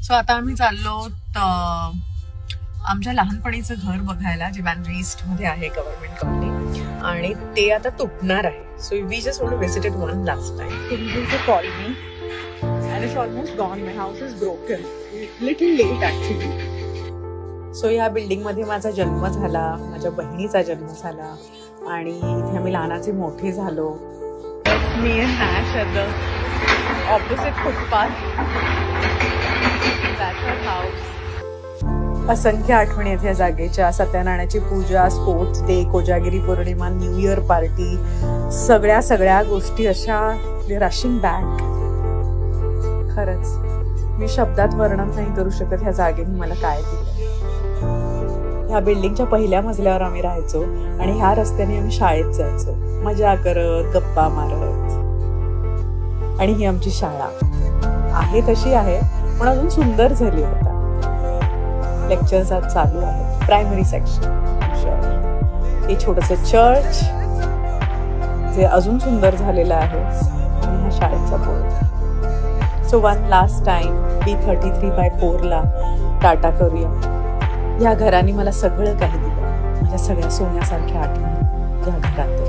So आता आम्ही चाललो आमच्या लहानपणीचं घर बघायला, जे बँड्री ईस्ट मध्ये आहे, गव्हर्नमेंट कॉलनी, आणि ते आता तुटणार आहे. So we just want to visit it one last time. So this is the colony and it's almost gone. My house is broken. Little late actually. So या बिल्डिंग मध्ये माझा जन्म झाला, माझ्या बहिणीचा जन्म झाला आणि इथे आम्ही लहानाचे मोठे झालो. Me and Nash at the opposite footpath. That's our house. असंख्य आठवणी आहेत या जागेच्या. सत्यनारायणाची पूजा, स्पोर्ट्स डे, कोजागिरी पौर्णिमा, न्यू इयर पार्टी, सगळ्या गोष्टी अशा रशिंग बॅक. खरंच मी शब्दात वर्णन नाही करू शकत ह्या जागेने मला काय दिलं. ह्या बिल्डिंगच्या पहिल्या मजल्यावर आम्ही राहायचो आणि ह्या रस्त्याने आम्ही शाळेत जायचो, मजा करत, गप्पा मारत. आणि ही आमची शाळा आहे तशी आहे, पण अजून सुंदर झाली होता. लेक्चर्स आज चालू आहेत. प्रायमरी सेक्शन, हे छोटंसं चर्च जे अजून सुंदर झालेलं आहे, आणि ह्या शाळेचा board. So one last time B33/4 ला टाटा करूया. या घराने मला सगळं काही दिलं, माझ्या सगळ्या सोन्यासारख्या आठवणी या घरात.